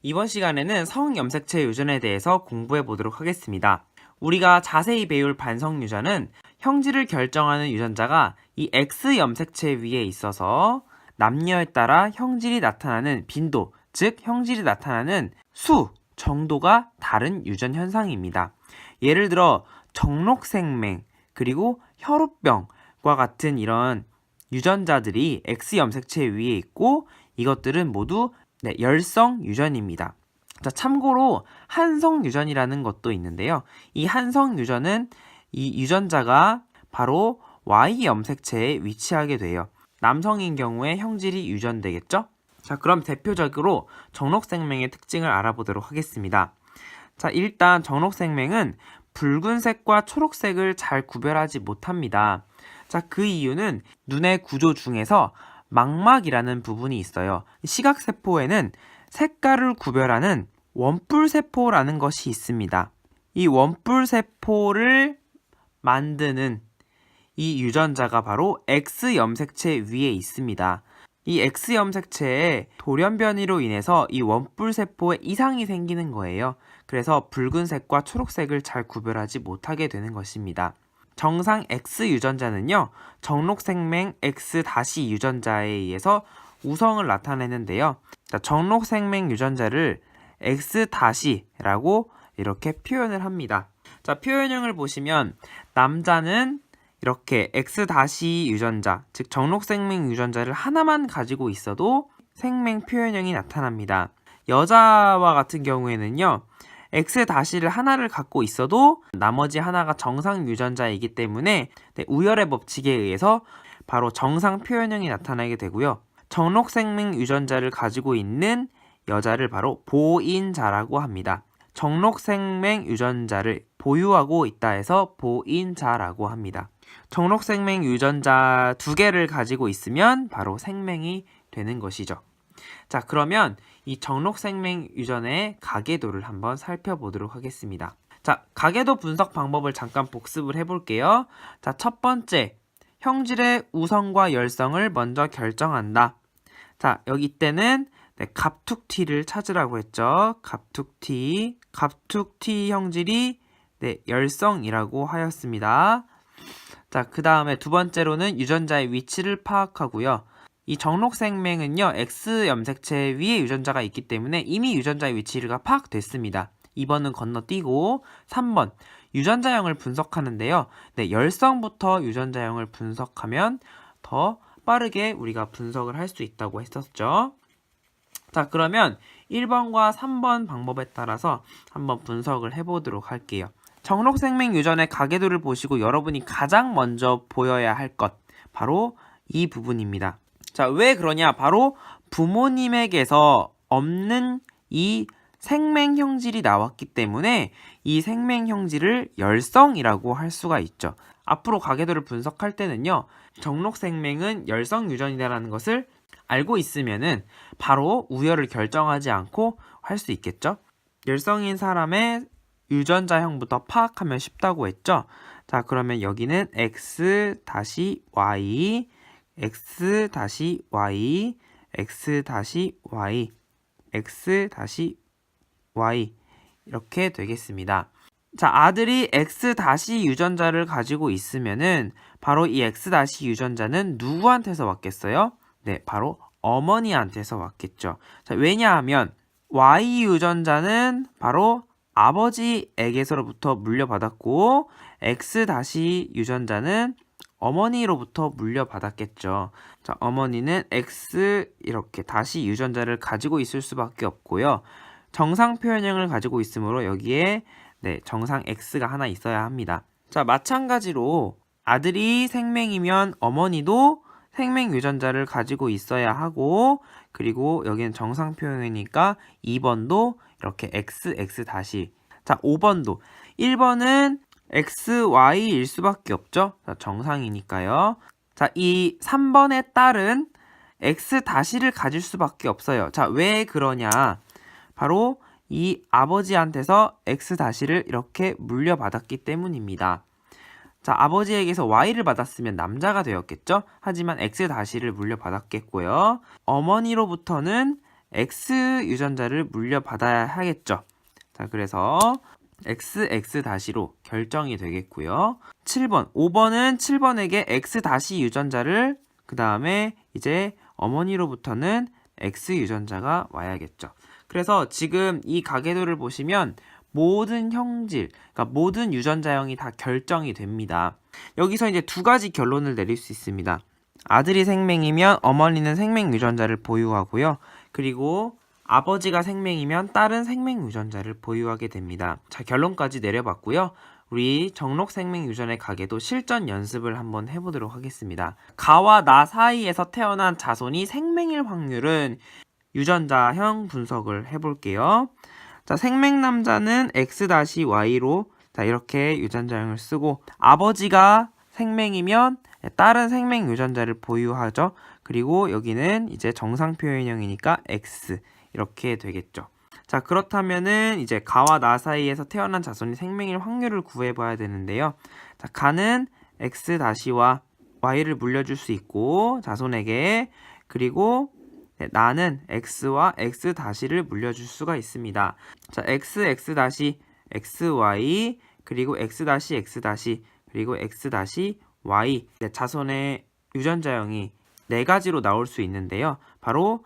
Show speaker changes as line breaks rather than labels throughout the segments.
이번 시간에는 성염색체 유전에 대해서 공부해 보도록 하겠습니다. 우리가 자세히 배울 반성 유전은 형질을 결정하는 유전자가 이 X 염색체 위에 있어서 남녀에 따라 형질이 나타나는 빈도, 즉 형질이 나타나는 수 정도가 다른 유전 현상입니다. 예를 들어 정록생맹 그리고 혈우병과 같은 이런 유전자들이 X 염색체 위에 있고 이것들은 모두 열성 유전입니다. 자, 참고로 한성 유전이라는 것도 있는데요. 이 한성 유전은 이 유전자가 바로 Y 염색체에 위치하게 돼요. 남성인 경우에 형질이 유전되겠죠? 자, 그럼 대표적으로 정록생맹의 특징을 알아보도록 하겠습니다. 자, 일단 정록생맹은 붉은색과 초록색을 잘 구별하지 못합니다. 자, 그 이유는 눈의 구조 중에서 망막이라는 부분이 있어요. 시각세포에는 색깔을 구별하는 원뿔세포라는 것이 있습니다. 이 원뿔세포를 만드는 이 유전자가 바로 X 염색체 위에 있습니다. 이 X 염색체의 돌연변이로 인해서 이 원뿔세포에 이상이 생기는 거예요. 그래서 붉은색과 초록색을 잘 구별하지 못하게 되는 것입니다. 정상 X 유전자는요, 정록생맹 X- 유전자에 의해서 우성을 나타내는데요. 자, 정록생맹 유전자를 X-라고 이렇게 표현을 합니다. 자, 표현형을 보시면 남자는 이렇게 X- 유전자, 즉 정록생맹 유전자를 하나만 가지고 있어도 생맹 표현형이 나타납니다. 여자와 같은 경우에는요, X-를 하나를 갖고 있어도 나머지 하나가 정상 유전자이기 때문에 우열의 법칙에 의해서 바로 정상 표현형이 나타나게 되고요. 정록생맹 유전자를 가지고 있는 여자를 바로 보인자라고 합니다. 정록생맹 유전자를 보유하고 있다 해서 보인자라고 합니다. 정록생맹 유전자 2개를 가지고 있으면 바로 생맹이 되는 것이죠. 자, 그러면 이 정록생맹 유전의 가계도를 한번 살펴보도록 하겠습니다. 자, 가계도 분석 방법을 잠깐 복습을 해볼게요. 자, 첫 번째, 형질의 우성과 열성을 먼저 결정한다. 자, 여기 때는 갑툭튀를 찾으라고 했죠. 갑툭튀 형질이 열성이라고 하였습니다. 자, 그 다음에 두 번째로는 유전자의 위치를 파악하고요. 이 정록생맹은요, X 염색체 위에 유전자가 있기 때문에 이미 유전자의 위치가 파악됐습니다. 2번은 건너뛰고 3번 유전자형을 분석하는데요. 열성부터 유전자형을 분석하면 더 빠르게 우리가 분석을 할 수 있다고 했었죠. 자, 그러면 1번과 3번 방법에 따라서 한번 분석을 해보도록 할게요. 정록생맹 유전의 가계도를 보시고 여러분이 가장 먼저 보여야 할 것, 바로 이 부분입니다. 자, 왜 그러냐? 바로 부모님에게서 없는 이 생맹 형질이 나왔기 때문에 이 생맹 형질을 열성이라고 할 수가 있죠. 앞으로 가계도를 분석할 때는요, 정록생맹은 열성 유전이라는 것을 알고 있으면은 바로 우열을 결정하지 않고 할 수 있겠죠. 열성인 사람의 유전자형부터 파악하면 쉽다고 했죠. 자, 그러면 여기는 X-Y, X-Y, X-Y, X-Y 이렇게 되겠습니다. 자, 아들이 X- 유전자를 가지고 있으면은 바로 이 X- 유전자는 누구한테서 왔겠어요? 네, 바로 어머니한테서 왔겠죠. 자, 왜냐하면 Y 유전자는 바로 아버지에게서부터 물려받았고 X- 유전자는 어머니로부터 물려받았겠죠. 자, 어머니는 X 이렇게 다시 유전자를 가지고 있을 수밖에 없고요. 정상 표현형을 가지고 있으므로 여기에 정상 X가 하나 있어야 합니다. 자, 마찬가지로 아들이 생맹이면 어머니도 생맹 유전자를 가지고 있어야 하고, 그리고 여기는 정상 표현이니까 2번도 이렇게 XX 자, 5번도 1번은 XY일 수밖에 없죠. 자, 정상이니까요. 자, 이 3번의 딸은 X-를 가질 수밖에 없어요. 자, 왜 그러냐? 바로 이 아버지한테서 X-를 이렇게 물려받았기 때문입니다. 자, 아버지에게서 Y를 받았으면 남자가 되었겠죠? 하지만 X-를 물려받았겠고요. 어머니로부터는 X 유전자를 물려받아야 하겠죠. 자, 그래서 XX-로 결정이 되겠고요. 7번, 5번은 7번에게 X 유전자를 그 다음에 이제 어머니로부터는 X 유전자가 와야겠죠. 그래서 지금 이 가계도를 보시면 모든 형질, 그러니까 모든 유전자형이 다 결정이 됩니다. 여기서 이제 두 가지 결론을 내릴 수 있습니다. 아들이 생명이면 어머니는 생명 유전자를 보유하고요. 그리고 아버지가 생명이면 딸은 생명 유전자를 보유하게 됩니다. 자, 결론까지 내려봤고요. 우리 정록 생명 유전의 가계도 실전 연습을 한번 해보도록 하겠습니다. 가와 나 사이에서 태어난 자손이 생명일 확률은 유전자형 분석을 해볼게요. 자, 생명남자는 X-Y로 자, 이렇게 유전자형을 쓰고 아버지가 생명이면 딸은 생명 유전자를 보유하죠. 그리고 여기는 이제 정상 표현형이니까 X 이렇게 되겠죠. 자, 그렇다면은 이제 가와 나 사이에서 태어난 자손이 생명일 확률을 구해봐야 되는데요. 자, 가는 X-와 Y를 물려줄 수 있고 자손에게 그리고 나는 X와 X-를 물려줄 수가 있습니다. 자, X, XY 그리고 X, 그리고 X-Y 자손의 유전자형이 4가지로 나올 수 있는데요. 바로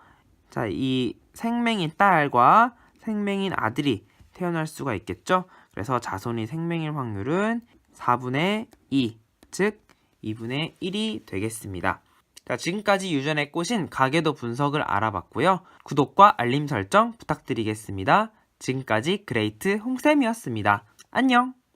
자, 이 생명인 딸과 생명인 아들이 태어날 수가 있겠죠. 그래서 자손이 생명일 확률은 4분의 2, 즉 2분의 1이 되겠습니다. 자, 지금까지 유전에 꽂힌 가계도 분석을 알아봤고요. 구독과 알림 설정 부탁드리겠습니다. 지금까지 그레이트 홍쌤이었습니다. 안녕!